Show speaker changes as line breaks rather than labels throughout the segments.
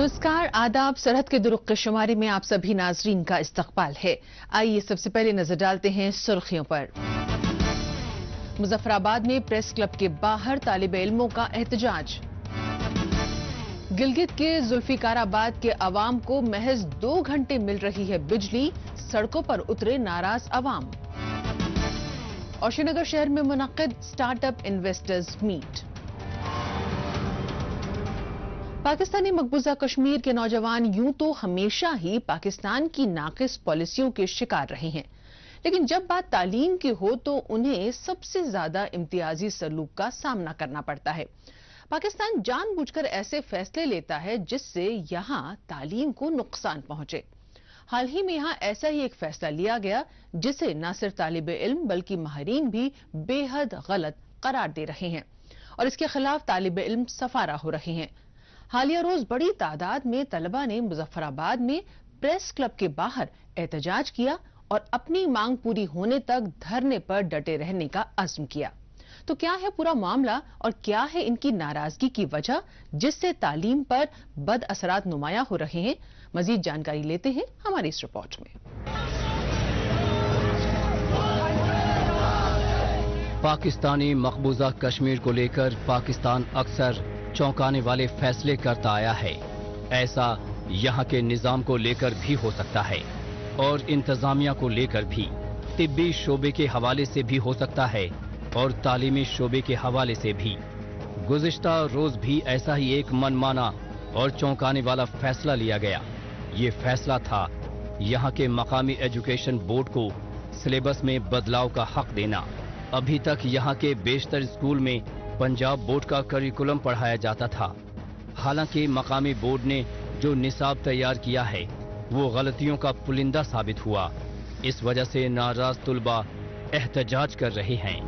नमस्कार, आदाब। सरहद के दुरुक्के शुमारी में आप सभी नाजरीन का इस्तकबाल है। आइए सबसे पहले नजर डालते हैं सुर्खियों पर। मुजफ्फराबाद में प्रेस क्लब के बाहर तालिबे इल्मों का एहतजाज। गिलगित के जुल्फिकाराबाद के अवाम को महज 2 घंटे मिल रही है बिजली, सड़कों पर उतरे नाराज अवाम। और श्रीनगर शहर में मुनक्किद स्टार्टअप इन्वेस्टर्स मीट। पाकिस्तानी मकबूजा कश्मीर के नौजवान यूं तो हमेशा ही पाकिस्तान की नाकिस पॉलिसियों के शिकार रहे हैं, लेकिन जब बात तालीम की हो तो उन्हें सबसे ज्यादा इम्तियाजी सलूक का सामना करना पड़ता है। पाकिस्तान जानबूझकर ऐसे फैसले लेता है जिससे यहां तालीम को नुकसान पहुंचे। हाल ही में यहां ऐसा ही एक फैसला लिया गया जिसे न सिर्फ तालिबे इल्म बल्कि माहिरीन भी बेहद गलत करार दे रहे हैं और इसके खिलाफ तालिबे इल्म सफारा हो रहे हैं। हालिया रोज बड़ी तादाद में तलबा ने मुजफ्फराबाद में प्रेस क्लब के बाहर एहतजाज किया और अपनी मांग पूरी होने तक धरने पर डटे रहने का अज़्म किया। तो क्या है पूरा मामला और क्या है इनकी नाराजगी की वजह जिससे तालीम पर बद असरात नुमाया हो रहे हैं? मजीद जानकारी लेते हैं हमारी इस रिपोर्ट में।
पाकिस्तानी मकबूजा कश्मीर को लेकर पाकिस्तान अक्सर चौंकाने वाले फैसले करता आया है। ऐसा यहाँ के निजाम को लेकर भी हो सकता है और इंतजामिया को लेकर भी, तिब्बी शोबे के हवाले से भी हो सकता है और तालीमी शोबे के हवाले से भी। गुज़िश्ता रोज भी ऐसा ही एक मनमाना और चौंकाने वाला फैसला लिया गया। ये फैसला था यहाँ के मकामी एजुकेशन बोर्ड को सिलेबस में बदलाव का हक देना। अभी तक यहाँ के बेशतर स्कूल में पंजाब बोर्ड का करिकुलम पढ़ाया जाता था। हालांकि मकामी बोर्ड ने जो निसाब तैयार किया है वो गलतियों का पुलिंदा साबित हुआ। इस वजह से नाराज तुलबा एहतजाज कर रहे हैं।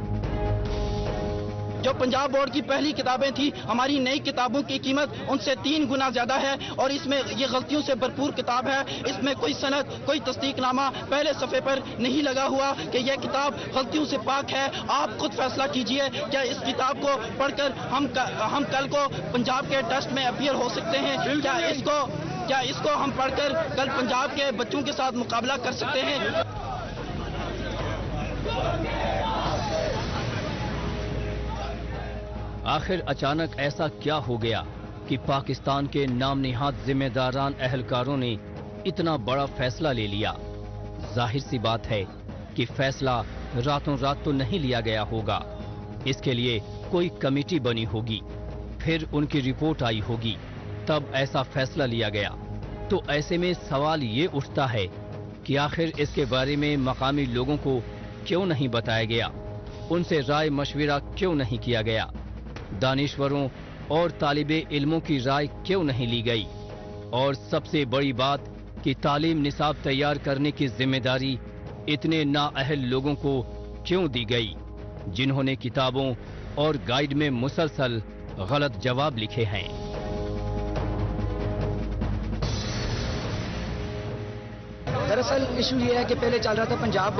जो पंजाब बोर्ड की पहली किताबें थी, हमारी नई किताबों की कीमत उनसे 3 गुना ज्यादा है और इसमें ये गलतियों से भरपूर किताब है। इसमें कोई सनद, कोई तस्दीकनामा पहले सफ़े पर नहीं लगा हुआ कि यह किताब गलतियों से पाक है। आप खुद फैसला कीजिए, क्या इस किताब को पढ़कर हम कल को पंजाब के टेस्ट में अपीयर हो सकते हैं? क्या इसको हम पढ़कर कल पंजाब के बच्चों के साथ मुकाबला कर सकते हैं?
आखिर अचानक ऐसा क्या हो गया कि पाकिस्तान के नाम निहाद जिम्मेदारान अहलकारों ने इतना बड़ा फैसला ले लिया? जाहिर सी बात है कि फैसला रातों रात तो नहीं लिया गया होगा। इसके लिए कोई कमेटी बनी होगी, फिर उनकी रिपोर्ट आई होगी, तब ऐसा फैसला लिया गया। तो ऐसे में सवाल ये उठता है कि आखिर इसके बारे में मकामी लोगों को क्यों नहीं बताया गया? उनसे राय मशविरा क्यों नहीं किया गया? दानिश्वरों और तालिबे इल्मों की राय क्यों नहीं ली गई? और सबसे बड़ी बात कि तालीम निसाब तैयार करने की जिम्मेदारी इतने नाअहल लोगों को क्यों दी गई जिन्होंने किताबों और गाइड में मुसलसल गलत जवाब लिखे हैं।
दरअसल इशू ये है कि पहले चल रहा था पंजाब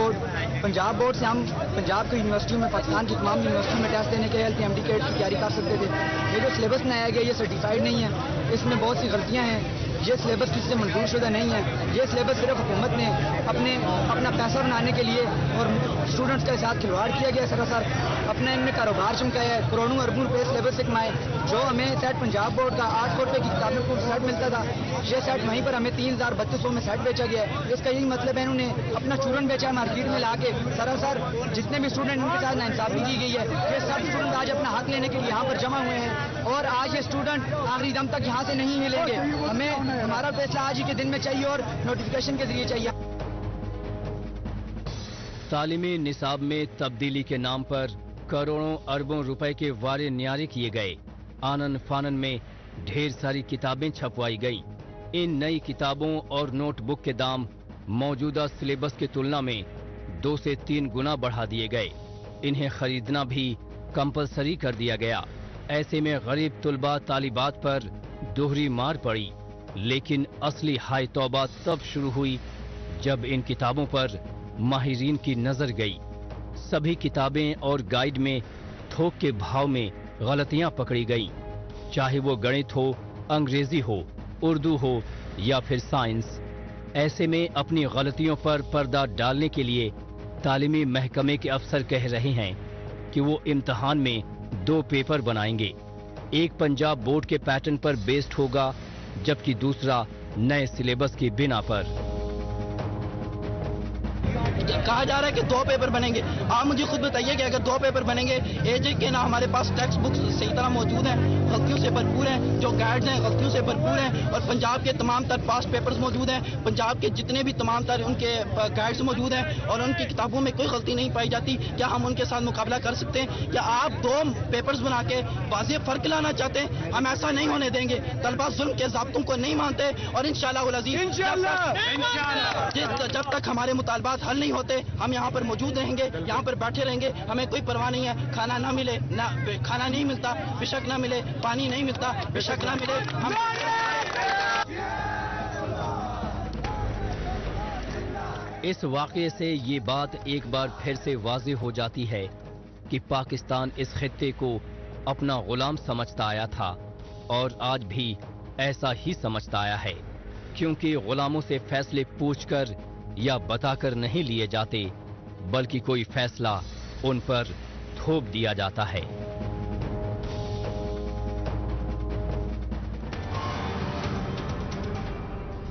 बोर्ड से हम पंजाब की यूनिवर्सिटियों में, पाकिस्तान की तमाम यूनिवर्सिटियों में टेस्ट देने के LPMD की तैयारी कर सकते थे। ये जो सिलेबस बनाया गया ये सर्टिफाइड नहीं है, इसमें बहुत सी गलतियां हैं। ये सिलेबस किसी से मंजूर शुदा नहीं है। ये सिलेबस सिर्फ हुकूमत ने अपना पैसा बनाने के लिए और स्टूडेंट्स के साथ खिलवाड़ किया गया। सरासर अपना इनमें कारोबार चमकाया है, करोड़ों अरबों रुपए सिलेबस से कमाए। जो हमें सेट पंजाब बोर्ड का 800 रुपए की किताबें को सेट मिलता था, ये सेट वहीं पर हमें 3200 में सेट बेचा गया है। इसका यही मतलब है इन्होंने अपना चूरन बेचा है मार्केट में ला के। सरासर जितने भी स्टूडेंट उनके साथ नाइंसाफी की गई है। ये सब स्टूडेंट आज अपना हक लेने के लिए यहाँ पर जमा हुए हैं और आज ये स्टूडेंट आखिरी दम तक यहाँ से नहीं मिलेंगे। हमें हमारा फैसला आज ही के दिन में चाहिए और नोटिफिकेशन के जरिए चाहिए।
तालीमी निसाब में तब्दीली के नाम पर करोड़ों अरबों रुपए के वारे न्यारे किए गए। आनन फानन में ढेर सारी किताबें छपवाई गईं। इन नई किताबों और नोटबुक के दाम मौजूदा सिलेबस की तुलना में 2 से 3 गुना बढ़ा दिए गए। इन्हें खरीदना भी कंपलसरी कर दिया गया। ऐसे में गरीब तुलबा तालिबात पर दोहरी मार पड़ी। लेकिन असली हाय तौबा तब शुरू हुई जब इन किताबों पर माहिरीन की नजर गई। सभी किताबें और गाइड में थोक के भाव में गलतियां पकड़ी गईं। चाहे वो गणित हो, अंग्रेजी हो اردو ہو یا پھر سائنس. ایسے میں اپنی غلطیوں پر پردہ ڈالنے کے لیے تعلیمی محکمے کے افسر کہہ رہے ہیں کہ وہ امتحان میں 2 پیپر بنائیں گے. ایک پنجاب بورڈ کے پیٹرن پر بیسڈ ہوگا جبکہ دوسرا نئے سلیبس کی بنا پر.
کہا جا رہا ہے کہ 2 پیپر بنیں گے. آپ مجھے خود بتائیے کہ اگر 2 پیپر بنیں گے, AJ کے نا ہمارے پاس ٹیکسٹ بکس صحیح طرح موجود ہیں, غلطیوں سے بھرپور ہیں, جو گائیڈز ہیں غلطیوں سے بھرپور ہیں, اور پنجاب کے تمام تر پاسٹ پیپرز موجود ہیں, پنجاب کے جتنے بھی تمام تر ان کے گائیڈز موجود ہیں, اور ان کی کتابوں میں کوئی غلطی نہیں پائی جاتی. کیا ہم ان کے ساتھ مقابلہ کر سکتے ہیں؟ کیا آپ 2 پیپرز بنا کے واضح فرق لانا چاہتے ہیں؟ ہم ایسا نہیں ہونے دیں گے. طلبہ ظلم کے ضابطوں کو نہیں مانتے, اور انشاءاللہ العزیز جب تک ہمارے مطالبات حل نہیں ہوتے ہم یہاں پر موجود رہیں گے, یہاں پر بیٹھے رہیں گے. ہمیں کوئی پرواہ نہیں ہے, کھانا نہ ملے, نہ کھانا نہیں ملتا بے شک نہ ملے, پانی نہیں ملتا بے شک نہ ملے.
اس واقعے سے یہ بات ایک بار پھر سے واضح ہو جاتی ہے کہ پاکستان اس خطے کو اپنا غلام سمجھتا آیا تھا اور آج بھی ایسا ہی سمجھتا آیا ہے, کیونکہ غلاموں سے فیصلے پوچھ کر یا بتا کر نہیں لیے جاتے بلکہ کوئی فیصلہ ان پر تھوپ دیا جاتا ہے.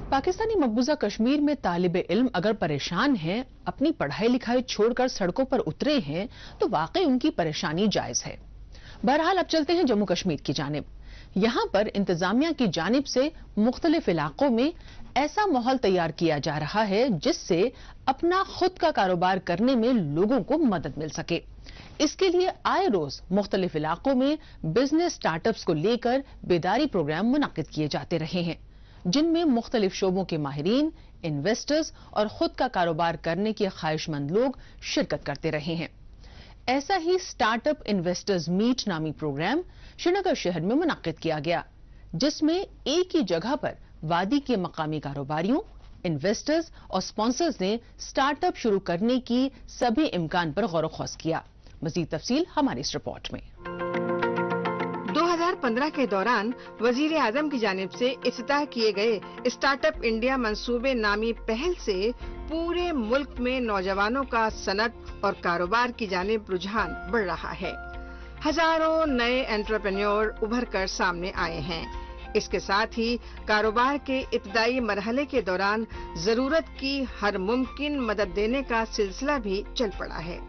پاکستانی مقبوضہ کشمیر میں طالب علم اگر پریشان ہیں, اپنی پڑھائی لکھائی چھوڑ کر سڑکوں پر اترے ہیں, تو واقعی ان کی پریشانی جائز ہے. بہرحال اب چلتے ہیں جموں کشمیر کی جانب. یہاں پر انتظامیہ کی جانب سے مختلف علاقوں میں ایسا ماحول تیار کیا جا رہا ہے جس سے اپنا خود کا کاروبار کرنے میں لوگوں کو مدد مل سکے. اس کے لیے آئے روز مختلف علاقوں میں بزنس سٹارٹ اپس کو لے کر بیداری پروگرام منعقد کیے جاتے رہے ہیں, جن میں مختلف شعبوں کے ماہرین, انویسٹرز اور خود کا کاروبار کرنے کے خواہش مند لوگ شرکت کرتے رہے ہیں. ایسا ہی سٹارٹ اپ انویسٹرز میٹ نامی پروگرام شری نگر شہر میں منعقد کیا گیا, جس میں ایک ہی جگہ پر وادی کے مقامی کاروباریوں, انویسٹرز اور سپانسرز نے سٹارٹ اپ شروع کرنے کی سبھی امکان پر غور و خوض کیا. مزید تفصیل ہماری اس رپورٹ میں.
2015 کے دوران وزیر اعظم کی جانب سے افتتاح کیے گئے اسٹارٹ اپ انڈیا منصوبے نامی پہل سے پورے ملک میں نوجوانوں کا صنعت اور کاروبار کی جانب رجحان بڑھ رہا ہے. ہزاروں نئے انٹرپرینیور ابھر کر سامنے آئے ہیں. اس کے ساتھ ہی کاروبار کے ابتدائی مرحلے کے دوران ضرورت کی ہر ممکن مدد دینے کا سلسلہ بھی چل پڑا ہے.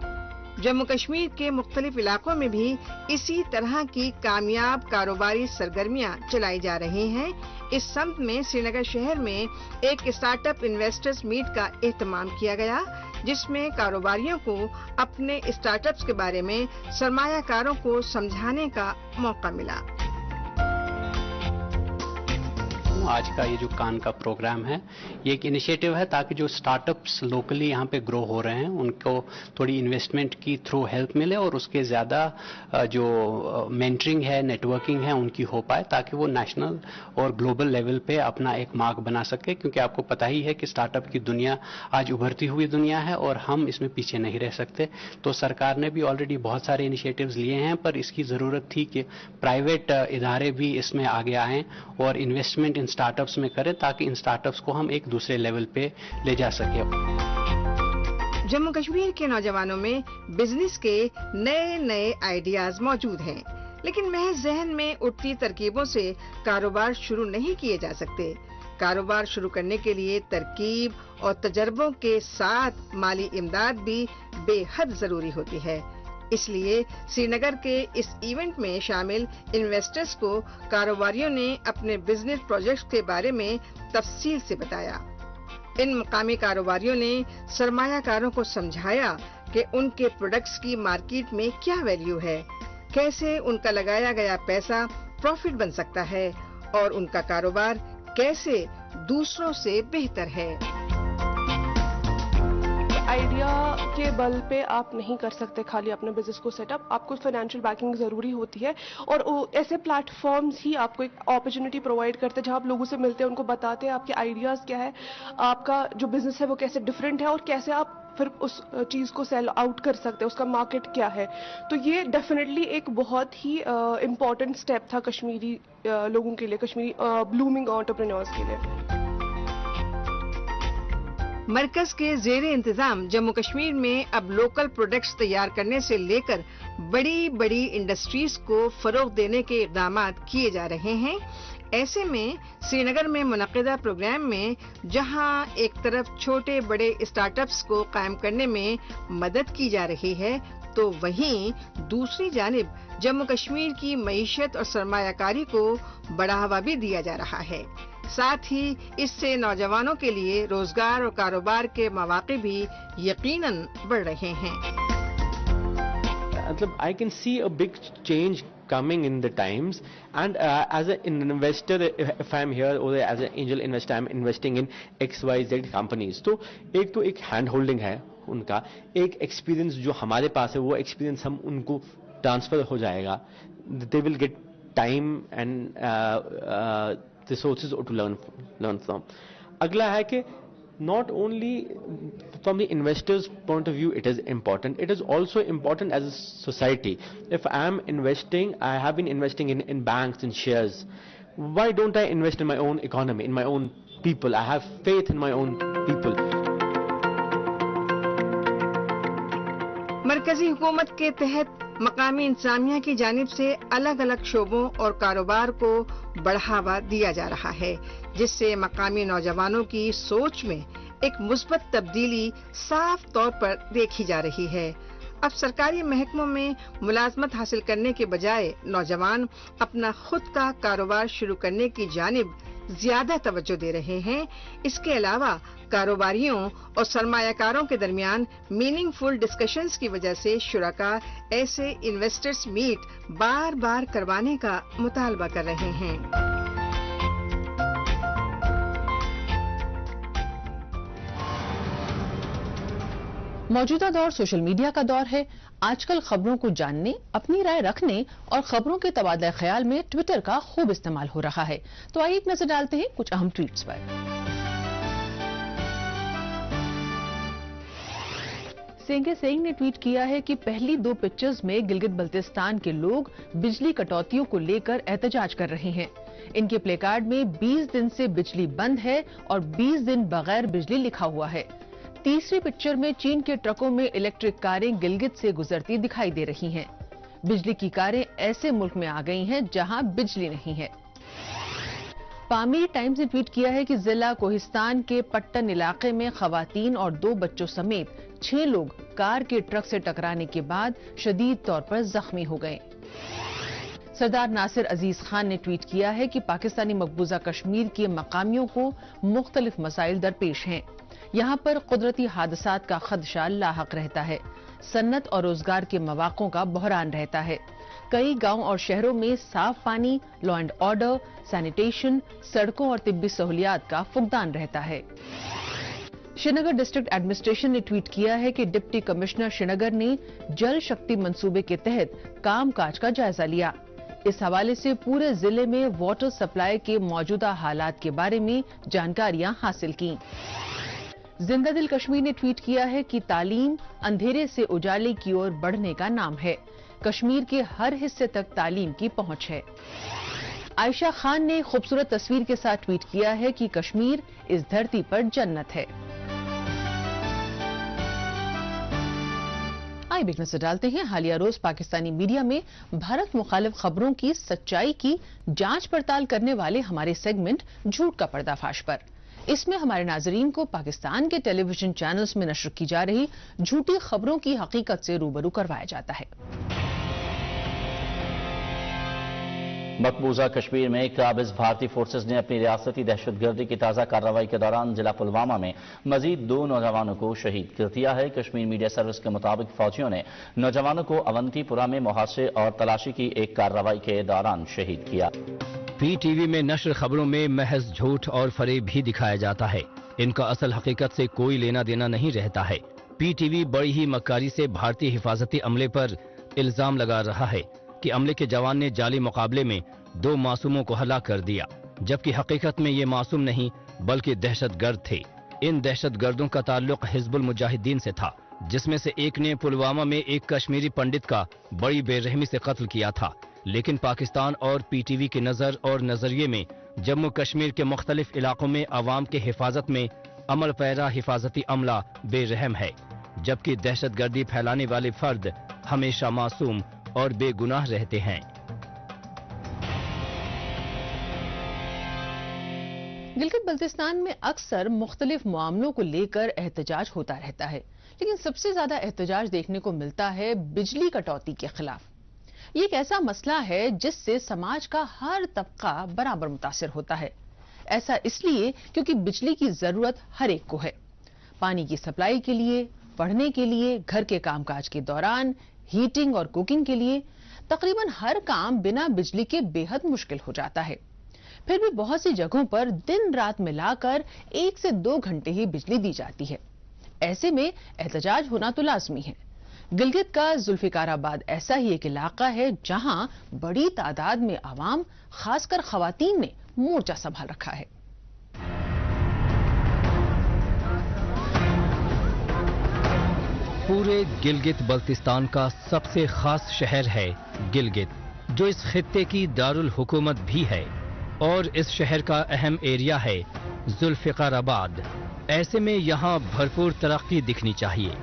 جموں کشمیر کے مختلف علاقوں میں بھی اسی طرح کی کامیاب کاروباری سرگرمیاں چلائی جا رہی ہیں. اس سمت میں سری نگر شہر میں ایک اسٹارٹ اپ انویسٹرز میٹ کا اہتمام کیا گیا, جس میں کاروباریوں کو اپنے اسٹارٹ اپس کے بارے میں سرمایہ کاروں کو سمجھانے کا موقع ملا.
آج کا یہ جو کان کا پروگرام ہے یہ ایک انیشیٹو ہے تاکہ جو سٹارٹ اپس لوکلی یہاں پہ گرو ہو رہے ہیں ان کو تھوڑی انویسٹمنٹ کی تھرو ہیلپ ملے اور اس کے زیادہ جو مینٹرنگ ہے, نیٹ ورکنگ ہے ان کی ہو پائے, تاکہ وہ نیشنل اور گلوبل لیول پہ اپنا ایک مارک بنا سکے. کیونکہ آپ کو پتہ ہی ہے کہ سٹارٹ اپ کی دنیا آج ابھرتی ہوئی دنیا ہے اور ہم اس میں پیچھے نہیں رہ سکتے. تو سرکار نے بھی آلریڈی بہت سارے انیشیٹوز لیے ہیں, پر اس کی ضرورت تھی کہ پرائیویٹ ادارے بھی اس میں آگے آئیں اور انویسٹمنٹ سٹارٹ اپس میں کریں تاکہ ان سٹارٹ اپس کو ہم ایک دوسرے لیول پہ لے جا سکیں.
جموں کشمیر کے نوجوانوں میں بزنس کے نئے نئے آئیڈیاز موجود ہیں, لیکن محض ذہن میں اٹھتی ترکیبوں سے کاروبار شروع نہیں کیے جا سکتے. کاروبار شروع کرنے کے لیے ترکیب اور تجربوں کے ساتھ مالی امداد بھی بے حد ضروری ہوتی ہے. اس لیے سری نگر کے اس ایونٹ میں شامل انویسٹرز کو کاروباریوں نے اپنے بزنس پروجیکٹس کے بارے میں تفصیل سے بتایا. ان مقامی کاروباریوں نے سرمایہ کاروں کو سمجھایا کہ ان کے پروڈکٹس کی مارکیٹ میں کیا ویلیو ہے, کیسے ان کا لگایا گیا پیسہ پروفٹ بن سکتا ہے اور ان کا کاروبار کیسے دوسروں سے بہتر ہے.
آئیڈیا کے بل پہ آپ نہیں کر سکتے خالی اپنے بزنس کو سیٹ اپ, آپ کو فائنینشیل بیکنگ ضروری ہوتی ہے. اور ایسے پلیٹ فارمز ہی آپ کو ایک اپرچونٹی پرووائڈ کرتے ہیں جہاں آپ لوگوں سے ملتے ہیں, ان کو بتاتے ہیں آپ کے آئیڈیاز کیا ہے, آپ کا جو بزنس ہے وہ کیسے ڈفرینٹ ہے اور کیسے آپ پھر اس چیز کو سیل آؤٹ کر سکتے ہیں, اس کا مارکیٹ کیا ہے. تو یہ ڈیفینیٹلی ایک بہت ہی امپورٹنٹ اسٹیپ تھا کشمیری لوگوں کے لیے, کشمیری بلومنگ انٹرپرینورز کے لیے.
مرکز کے زیر انتظام جموں کشمیر میں اب لوکل پروڈکٹس تیار کرنے سے لے کر بڑی بڑی انڈسٹریز کو فروغ دینے کے اقدامات کیے جا رہے ہیں. ایسے میں سری نگر میں منعقدہ پروگرام میں جہاں ایک طرف چھوٹے بڑے اسٹارٹ اپس کو قائم کرنے میں مدد کی جا رہی ہے, تو وہیں دوسری جانب جموں کشمیر کی معیشت اور سرمایہ کاری کو بڑھاوا بھی دیا جا رہا ہے. ساتھ ہی اس سے نوجوانوں کے لیے روزگار اور کاروبار کے مواقع بھی یقیناً بڑھ رہے ہیں.
I can see a big change coming in the times, and as an investor, if I'm here or as an angel investor, I'm investing in XYZ companies. تو ایک ہینڈ ہولڈنگ ہے ان کا, ایک ایکسپیرینس جو ہمارے پاس ہے وہ ایکسپیرینس ہم ان کو ٹرانسفر ہو جائے گا. they will get time and resources to learn from. اگلا ہے کہ not only from the investor's point of view it is important, it is also important as a society. If I am investing, I have been investing in banks and shares. Why don't I invest in my own economy, in my own people? I have faith in my own people.
مرکزی حکومت کے تحت مقامی انتظامیہ کی جانب سے الگ الگ شعبوں اور کاروبار کو بڑھاوا دیا جا رہا ہے, جس سے مقامی نوجوانوں کی سوچ میں ایک مثبت تبدیلی صاف طور پر دیکھی جا رہی ہے. اب سرکاری محکموں میں ملازمت حاصل کرنے کے بجائے نوجوان اپنا خود کا کاروبار شروع کرنے کی جانب زیادہ توجہ دے رہے ہیں. اس کے علاوہ کاروباریوں اور سرمایہ کاروں کے درمیان میننگ فل ڈسکشنز کی وجہ سے شرکاء ایسے انویسٹرز میٹ بار بار کروانے کا مطالبہ کر رہے ہیں.
موجودہ دور سوشل میڈیا کا دور ہے. آج کل خبروں کو جاننے, اپنی رائے رکھنے اور خبروں کے تبادلہ خیال میں ٹویٹر کا خوب استعمال ہو رہا ہے. تو آئیے ایک نظر ڈالتے ہیں کچھ اہم ٹویٹس پر. سینگے سینگ نے ٹویٹ کیا ہے کہ پہلی 2 پکچرز میں گلگت بلتستان کے لوگ بجلی کٹوتیوں کو لے کر احتجاج کر رہے ہیں. ان کے پلے کارڈ میں 20 دن سے بجلی بند ہے اور 20 دن بغیر بجلی لکھا ہوا ہے. تیسری پکچر میں چین کے ٹرکوں میں الیکٹرک کاریں گلگت سے گزرتی دکھائی دے رہی ہیں. بجلی کی کاریں ایسے ملک میں آ گئی ہیں جہاں بجلی نہیں ہے. پامیر ٹائمز نے ٹویٹ کیا ہے کہ ضلع کوہستان کے پٹن علاقے میں خواتین اور 2 بچوں سمیت 6 لوگ کار کے ٹرک سے ٹکرانے کے بعد شدید طور پر زخمی ہو گئے. سردار ناصر عزیز خان نے ٹویٹ کیا ہے کہ پاکستانی مقبوضہ کشمیر کے مقامیوں کو مختلف مسائل درپیش ہیں. یہاں پر قدرتی حادثات کا خدشہ لاحق رہتا ہے. صنعت اور روزگار کے مواقع کا بحران رہتا ہے. کئی گاؤں اور شہروں میں صاف پانی, لا اینڈ آرڈر, سینیٹیشن, سڑکوں اور طبی سہولیات کا فقدان رہتا ہے. شری نگر ڈسٹرکٹ ایڈمنسٹریشن نے ٹویٹ کیا ہے کہ ڈپٹی کمشنر شری نگر نے جل شکتی منصوبے کے تحت کام کاج کا جائزہ لیا. اس حوالے سے پورے ضلع میں واٹر سپلائی کے موجودہ حالات کے بارے میں جانکاریاں حاصل کی. زندہ دل کشمیر نے ٹویٹ کیا ہے کہ تعلیم اندھیرے سے اجالے کی اور بڑھنے کا نام ہے. کشمیر کے ہر حصے تک تعلیم کی پہنچ ہے. عائشہ خان نے خوبصورت تصویر کے ساتھ ٹویٹ کیا ہے کہ کشمیر اس دھرتی پر جنت ہے. آئیے ایک نظر ڈالتے ہیں حالیہ روز پاکستانی میڈیا میں بھارت مخالف خبروں کی سچائی کی جانچ پڑتال کرنے والے ہمارے سیگمنٹ جھوٹ کا پردہ فاش پر. اس میں ہمارے ناظرین کو پاکستان کے ٹیلی ویژن چینلز میں نشر کی جا رہی جھوٹی خبروں کی حقیقت سے روبرو کروایا جاتا ہے.
مقبوضہ کشمیر میں قابض بھارتی فورسز نے اپنی ریاستی دہشت گردی کی تازہ کارروائی کے دوران ضلع پلوامہ میں مزید 2 نوجوانوں کو شہید کر دیا ہے. کشمیر میڈیا سروس کے مطابق فوجیوں نے نوجوانوں کو اونتی پورہ میں محاصرے اور تلاشی کی ایک کارروائی کے دوران شہید کیا.
پی ٹی وی میں نشر خبروں میں محض جھوٹ اور فریب بھی دکھایا جاتا ہے. ان کا اصل حقیقت سے کوئی لینا دینا نہیں رہتا ہے. پی ٹی وی بڑی ہی مکاری سے بھارتی حفاظتی عملے پر الزام لگا رہا ہے کہ عملے کے جوان نے جعلی مقابلے میں 2 معصوموں کو ہلاک کر دیا، جبکہ حقیقت میں یہ معصوم نہیں بلکہ دہشت گرد تھے. इन दहशतगर्दों का ताल्लुक हिजबुल मुजाहिदीन से था, जिसमें से एक ने पुलवामा में एक कश्मीरी पंडित का बड़ी बेरहमी से कत्ल किया था। लेकिन पाकिस्तान और पीटीवी की नजर और नजरिए में जम्मू कश्मीर के मुख्तलिफ इलाकों में अवाम के हिफाजत में अमल पैरा हिफाजती अमला बेरहम है, जबकि दहशतगर्दी फैलाने वाले फर्द हमेशा मासूम और बेगुनाह रहते हैं।
गिलगित बल्तिस्तान में अक्सर मुख्तलिफ मामलों को लेकर एहतजाज होता रहता है, लेकिन सबसे ज्यादा एहतजाज देखने को मिलता है बिजली कटौती के खिलाफ। ये एक ऐसा मसला है जिससे समाज का हर तबका बराबर मुतासिर होता है। ऐसा इसलिए क्योंकि बिजली की जरूरत हर एक को है, पानी की सप्लाई के लिए, पढ़ने के लिए, घर के कामकाज के दौरान, हीटिंग और कुकिंग के लिए। तकरीबन हर काम बिना बिजली के बेहद मुश्किल हो जाता है। फिर भी बहुत सी जगहों पर दिन रात मिलाकर 1 से 2 घंटे ही बिजली दी जाती है। ऐसे में एहतजाज होना तो लाजमी है। गिलगित का जुल्फिकाराबाद ऐसा ही एक इलाका है जहां बड़ी तादाद में आवाम, खासकर खवातीन ने मोर्चा संभाल रखा है।
पूरे गिलगित बल्तिस्तान का सबसे खास शहर है गिलगित, जो इस खित्ते की दारुल हुकूमत भी है, और इस शहर का अहम एरिया है जुल्फिकाराबाद। ऐसे में यहाँ भरपूर तरक्की दिखनी चाहिए,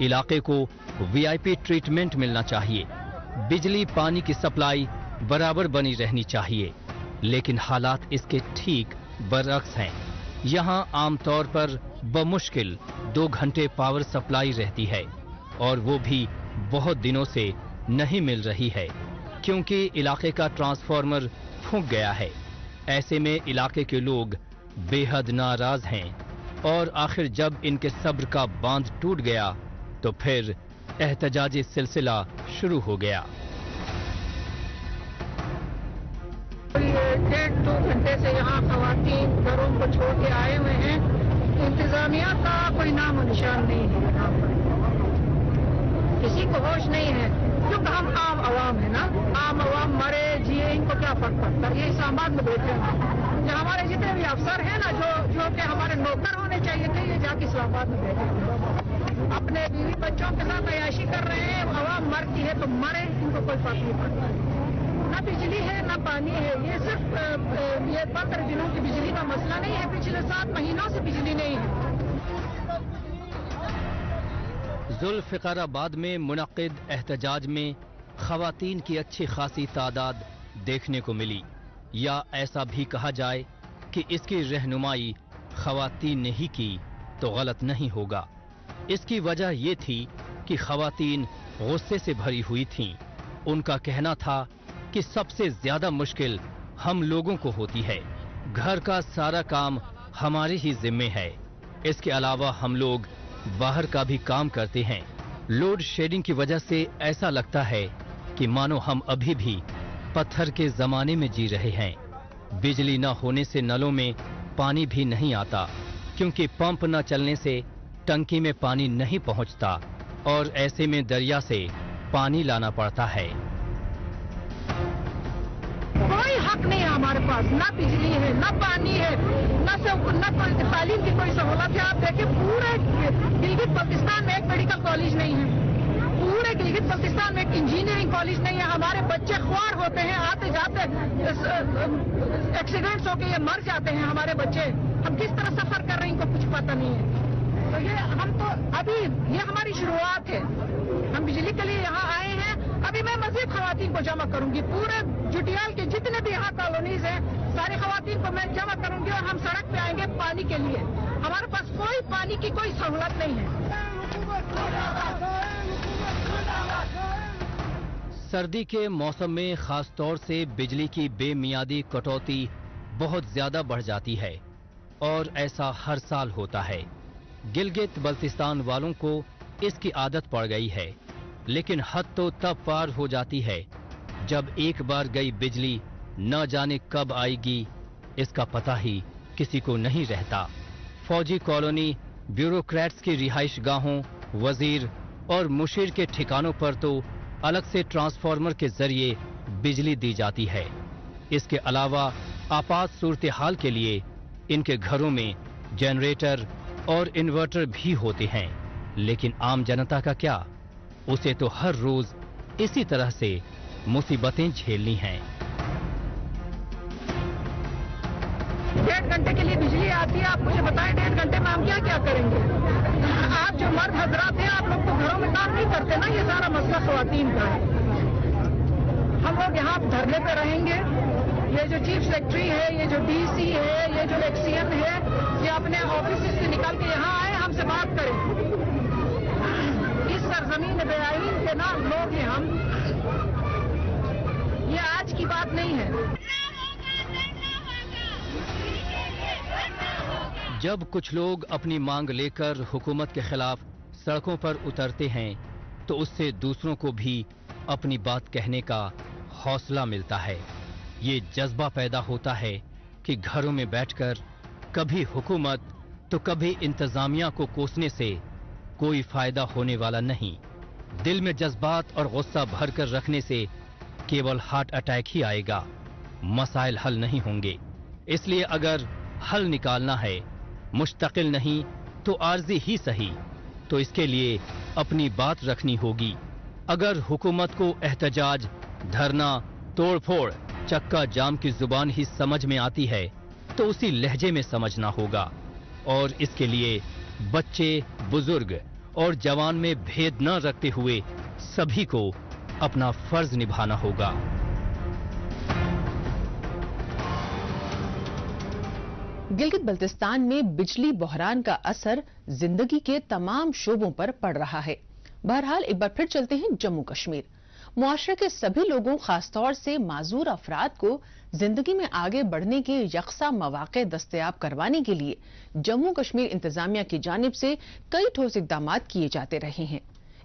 इलाके को वीआईपी ट्रीटमेंट मिलना चाहिए, बिजली पानी की सप्लाई बराबर बनी रहनी चाहिए, लेकिन हालात इसके ठीक बरअक्स हैं। यहाँ आमतौर पर बमुश्किल 2 घंटे पावर सप्लाई रहती है, और वो भी बहुत दिनों से नहीं मिल रही है, क्योंकि इलाके का ट्रांसफार्मर फूंक गया है। ऐसे में इलाके के लोग बेहद नाराज हैं, और आखिर जब इनके सब्र का बांध टूट गया तो फिर एहतजाजी सिलसिला शुरू हो गया।
1-2 घंटे से यहाँ खवातीन घरों को छोड़ के आए हुए हैं। इंतजामिया का कोई नाम और निशान नहीं है यहाँ पर, किसी को होश नहीं है, क्योंकि हम आम आवाम है ना। आम आवाम मरे जिए इनको क्या फर्क पड़ता है। ये इस्लामाबाद में बैठे हैं, जो हमारे जितने भी अफसर हैं ना, जो कि हमारे नौकर होने चाहिए थे, ये जाके इस्लामाबाद में बैठे हैं, अपने बीवी बच्चों के साथ अयाशी कर रहे हैं। आवाम मरती है तो मरे, इनको कोई फर्क नहीं पड़ता। न बिजली है न पानी है। ये सिर्फ ये 15 दिनों की बिजली का मसला नहीं है, पिछले 7 महीनों से बिजली नहीं है।
जुल्फिकाराबाद में मुनक्किद एहतजाज में खवातीन की अच्छी खासी तादाद देखने को मिली, या ऐसा भी कहा जाए कि इसकी रहनुमाई खवातीन ने ही की तो गलत नहीं होगा। इसकी वजह ये थी कि खवातीन गुस्से से भरी हुई थीं। उनका कहना था कि सबसे ज्यादा मुश्किल हम लोगों को होती है, घर का सारा काम हमारे ही जिम्मे है। इसके अलावा हम लोग बाहर का भी काम करते हैं। लोड शेडिंग की वजह से ऐसा लगता है कि मानो हम अभी भी पत्थर के जमाने में जी रहे हैं। बिजली न होने से नलों में पानी भी नहीं आता, क्योंकि पंप न चलने से टंकी में पानी नहीं पहुंचता, और ऐसे में दरिया से पानी लाना पड़ता है।
कोई हक नहीं है हमारे पास, ना बिजली है, ना पानी है, न कोई तालीम की कोई सहूलत है। आप देखिए पूरे गिलगित बल्तिस्तान में एक मेडिकल कॉलेज नहीं है, पूरे गिलगित बल्तिस्तान में एक इंजीनियरिंग कॉलेज नहीं है। हमारे बच्चे ख्वार होते हैं, आते जाते एक्सीडेंट्स होके ये मर जाते हैं हमारे बच्चे। हम किस तरह सफर कर रहे हैं इनको कुछ पता नहीं है। तो ये हम तो अभी ये हमारी शुरुआत है, हम बिजली के लिए यहाँ आए हैं। अभी मैं मजीद खवातीन को जमा करूंगी, पूरे जुटियाल के जितने भी यहाँ कॉलोनीज हैं सारी खवातीन को मैं जमा करूंगी, और हम सड़क पे आएंगे पानी के लिए। हमारे पास कोई पानी की कोई सहूलत नहीं है।
सर्दी के मौसम में खास तौर से बिजली की बेमियादी कटौती बहुत ज्यादा बढ़ जाती है, और ऐसा हर साल होता है। गिलगित बल्तिस्तान वालों को इसकी आदत पड़ गई है, लेकिन हद तो तब पार हो जाती है जब एक बार गई बिजली न जाने कब आएगी, इसका पता ही किसी को नहीं रहता। फौजी कॉलोनी, ब्यूरोक्रेट्स की रिहाइश गाहों, वजीर और मुशीर के ठिकानों पर तो अलग से ट्रांसफार्मर के जरिए बिजली दी जाती है। इसके अलावा आपात सूरत हाल के लिए इनके घरों में जनरेटर, और इन्वर्टर भी होते हैं, लेकिन आम जनता का क्या? उसे तो हर रोज इसी तरह से मुसीबतें झेलनी हैं।
1.5 घंटे के लिए बिजली आती है, आप मुझे बताएं 1.5 घंटे में हम क्या क्या करेंगे? आप जो मर्द हजरात हैं, आप लोग तो घरों में काम नहीं करते ना, ये सारा मसला ख्वातीन का है। हम लोग यहाँ धरने पे रहेंगे। ये जो चीफ सेक्रेटरी है, ये जो डीसी है, ये जो एक्सीएम है, ये अपने ऑफिस से निकल के यहाँ आए, हमसे बात करें। इस सरजमीन बेआईन के ना लोग हैं हम, ये आज की बात नहीं है।
जब कुछ लोग अपनी मांग लेकर हुकूमत के खिलाफ सड़कों पर उतरते हैं, तो उससे दूसरों को भी अपनी बात कहने का हौसला मिलता है। ये जज्बा पैदा होता है कि घरों में बैठकर कभी हुकूमत तो कभी इंतजामिया को कोसने से कोई फायदा होने वाला नहीं। दिल में जज्बात और गुस्सा भरकर रखने से केवल हार्ट अटैक ही आएगा, मसाइल हल नहीं होंगे। इसलिए अगर हल निकालना है, मुस्तकिल नहीं तो आर्जी ही सही, तो इसके लिए अपनी बात रखनी होगी। अगर हुकूमत को एहतजाज, धरना, तोड़फोड़, चक्का जाम की जुबान ही समझ में आती है, तो उसी लहजे में समझना होगा। और इसके लिए बच्चे, बुजुर्ग और जवान में भेद न रखते हुए सभी को अपना फर्ज निभाना होगा।
गिलगित बल्तिस्तान में बिजली बहरान का असर जिंदगी के तमाम शोबों पर पड़ रहा है। बहरहाल एक बार फिर चलते हैं जम्मू कश्मीर। मुआशरे के सभी लोगों, खासतौर से माजूर अफराद को जिंदगी में आगे बढ़ने के यकसा मौके दस्तयाब करवाने के लिए जम्मू कश्मीर इंतजामिया की जानिब से कई ठोस इकदाम किए जाते रहे हैं।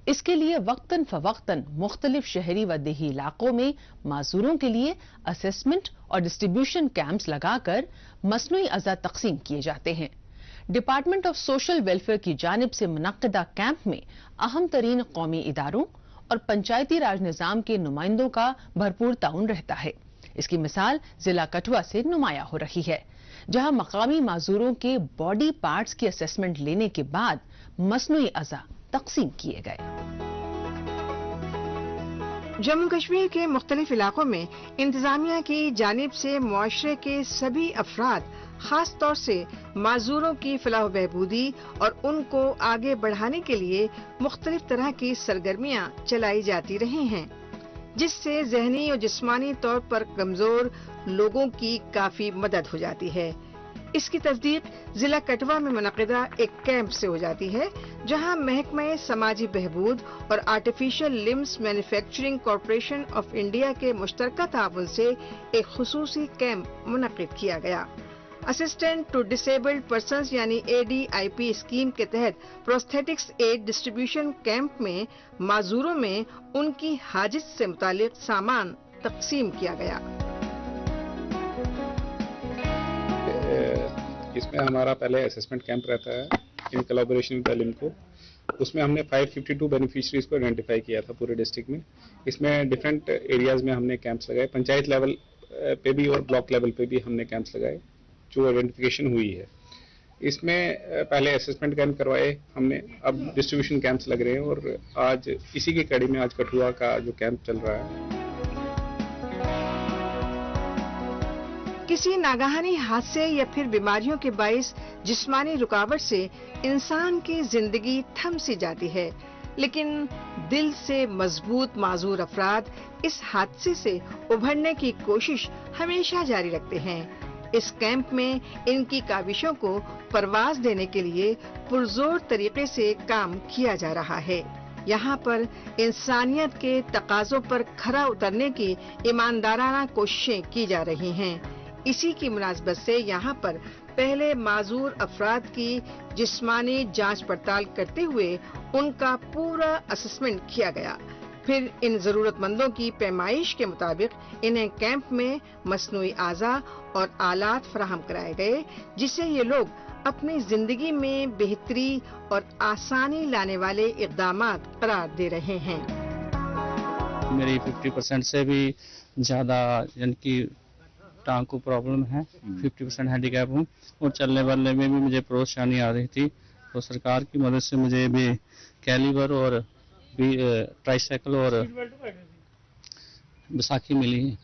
इसके लिए वक्तन फवक्तन मुख्तलिफ शहरी व देही इलाकों में माजूरों के लिए असेसमेंट और डिस्ट्रीब्यूशन कैंप्स लगाकर मसनूई अज़ा तकसीम किए जाते हैं। डिपार्टमेंट ऑफ सोशल वेलफेयर की जानिब से मुनक्किदा कैंप में अहम तरीन कौमी इदारों और पंचायती राज निजाम के नुमाइंदों का भरपूर ताउन रहता है। इसकी मिसाल जिला कठुआ से नुमाया हो रही है, जहां मकामी माजूरों के बॉडी पार्ट्स की असेसमेंट लेने के बाद मसनूई अज़ा तकसीम किए गए।
जम्मू कश्मीर के मुख्तलिफ इलाकों में इंतजामिया की जानिब से मुआशरे के सभी अफराद, खास तौर से माजूरों की फलाह बहबूदी और उनको आगे बढ़ाने के लिए मुख्तलिफ तरह की सरगर्मियां चलाई जाती रही हैं, जिससे जहनी और जिस्मानी तौर पर कमजोर लोगों की काफी मदद हो जाती है। इसकी तस्दीक जिला कठुआ में मुनक़िदा एक कैंप से हो जाती है, जहां महकमा समाजी बहबूद और artificial limbs manufacturing corporation of India के मुश्तरका ताउन से एक खुसूसी कैंप मुनक़िद किया गया। असिस्टेंट टू डिसेबल्ड पर्सन्स यानी ADIP स्कीम के तहत प्रोस्थेटिक्स एड डिस्ट्रीब्यूशन कैंप में माजूरों में उनकी हाजित से मुतालिक सामान तकसीम किया गया।
इसमें हमारा पहले असेसमेंट कैंप रहता है इन कोलैबोरेशन विद लिम्को। उसमें हमने 552 बेनिफिशरीज को आइडेंटिफाई किया था पूरे डिस्ट्रिक्ट में। इसमें डिफरेंट एरियाज में हमने कैंप्स लगाए, पंचायत लेवल पे भी और ब्लॉक लेवल पे भी हमने कैंप्स लगाए जो आइडेंटिफिकेशन हुई है। इसमें पहले असेसमेंट कैंप करवाए हमने, अब डिस्ट्रीब्यूशन कैंप्स लग रहे हैं और आज इसी की कड़ी में आज कठुआ का जो कैंप चल रहा है।
किसी नागहानी हादसे या फिर बीमारियों के बाइस जिस्मानी रुकावट से इंसान की जिंदगी थम सी जाती है, लेकिन दिल से मजबूत माजूर अफराद इस हादसे से उभरने की कोशिश हमेशा जारी रखते हैं। इस कैंप में इनकी काविशों को परवाज देने के लिए पुरजोर तरीके से काम किया जा रहा है। यहाँ पर इंसानियत के तकाजों पर खरा उतरने की ईमानदाराना कोशिशें की जा रही हैं। इसी की मुनासबत से यहाँ पर पहले माजूर अफराद की जिस्मानी जांच पड़ताल करते हुए उनका पूरा असेसमेंट किया गया। फिर इन जरूरतमंदों की पैमाइश के मुताबिक इन्हें कैंप में मसनूई आज़ा और आलात फराहम कराए गए, जिससे ये लोग अपनी जिंदगी में बेहतरी और आसानी लाने वाले इक़दामात करार दे रहे हैं।
मेरी 50% से भी ज्यादा यानी कि टांग को प्रॉब्लम है, 50% हैंडीकैप हूँ और चलने वालने में भी मुझे परेशानी आ रही थी। तो सरकार की मदद से मुझे भी कैलिबर और भी ट्राईसाइकिल और बैसाखी मिली है।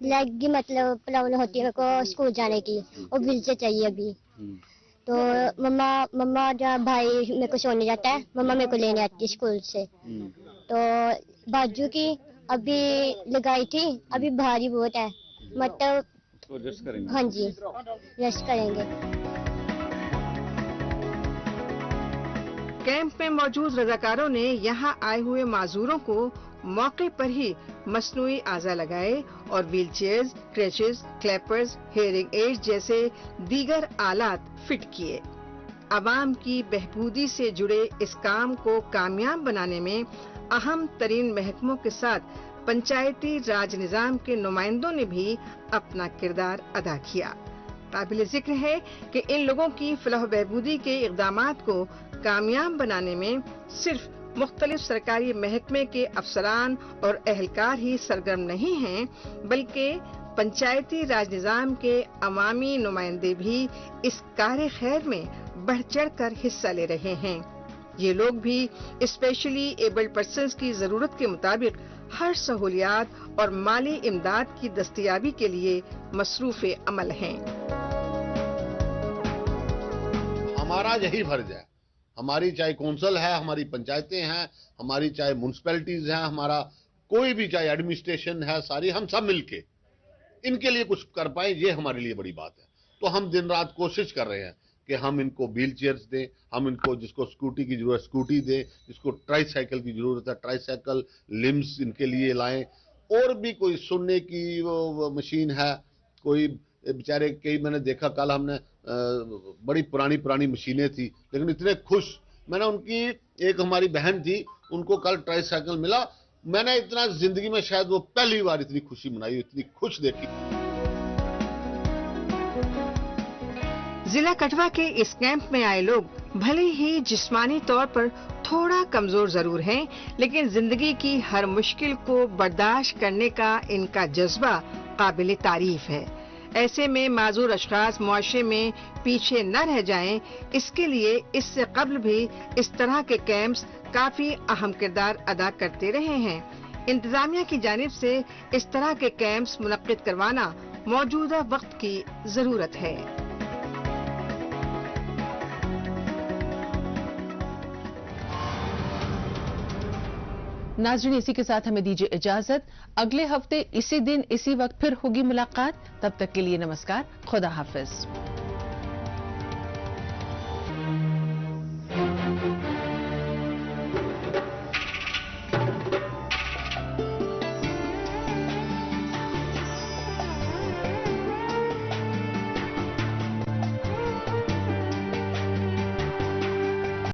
लेग की मतलब प्रॉब्लम होती है मेरे को स्कूल जाने की, और व्हील चेयर चाहिए अभी। तो मम्मा जब भाई मेरे को सोने जाता है, मम्मा मेरे को लेने आती है स्कूल से। तो बाजू की अभी लगाई थी, अभी भारी बहुत है, मतलब
तो रेस्ट करेंगे।
हाँ जी, रेस्ट करेंगे।
कैंप में मौजूद रजाकारों ने यहां आए हुए माजूरों को मौके पर ही मसनूई आज़ा लगाए और wheelchairs, crutches, callipers, hearing aids जैसे दीगर आलात फिट किए। आवाम की बहबूदी से जुड़े इस काम को कामयाब बनाने में अहम तरीन महकमों के साथ पंचायती राज निजाम के नुमाइंदों ने भी अपना किरदार अदा किया। काबिल जिक्र है कि इन लोगों की फलाह बहबूदी के इक़दामात को कामयाब बनाने में सिर्फ मुख्तलिफ सरकारी महकमे के अफसरान और अहलकार ही सरगर्म नहीं हैं, बल्कि पंचायती राज निजाम के अवामी नुमाइंदे भी इस कार्य खैर में बढ़ चढ़ कर हिस्सा ले रहे हैं। ये लोग भी स्पेशली एबल्ड पर्सन्स की जरूरत के मुताबिक हर सहूलियात और माली इमदाद की दस्तयाबी के लिए मसरूफ अमल हैं।
हमारा यही फर्ज है, हमारी चाहे कौंसल है, हमारी पंचायतें हैं, हमारी चाहे म्यूनसिपैलिटीज हैं, हमारा कोई भी चाहे एडमिनिस्ट्रेशन है, सारी हम सब मिलके इनके लिए कुछ कर पाए, ये हमारे लिए बड़ी बात है। तो हम दिन रात कोशिश कर रहे हैं कि हम इनको व्हील चेयर्स दें, हम इनको जिसको स्कूटी की जरूरत स्कूटी दें, जिसको ट्राईसाइकिल की जरूरत है ट्राईसाइकिल, लिम्स इनके लिए लाएं, और भी कोई सुनने की वो मशीन है, कोई बेचारे कई मैंने देखा, कल हमने बड़ी पुरानी मशीनें थी लेकिन इतने खुश, मैंने उनकी एक हमारी बहन थी, उनको कल ट्राईसाइकिल मिला, मैंने इतना जिंदगी में शायद वो पहली बार इतनी खुशी मनाई, इतनी खुश देखी।
जिला कठवा के इस कैंप में आए लोग भले ही जिस्मानी तौर पर थोड़ा कमजोर जरूर हैं, लेकिन जिंदगी की हर मुश्किल को बर्दाश्त करने का इनका जज्बा काबिल तारीफ है। ऐसे में माजूर अशखास मुआशरे में पीछे न रह जाएं, इसके लिए इससे कब्ल भी इस तरह के कैंप्स काफी अहम किरदार अदा करते रहे हैं। इंतजामिया की जानिब से इस तरह के कैंप्स मुनक्किद करवाना मौजूदा वक्त की जरूरत है।
नाज़रीन, इसी के साथ हमें दीजिए इजाजत। अगले हफ्ते इसी दिन इसी वक्त फिर होगी मुलाकात। तब तक के लिए नमस्कार, खुदा हाफिज।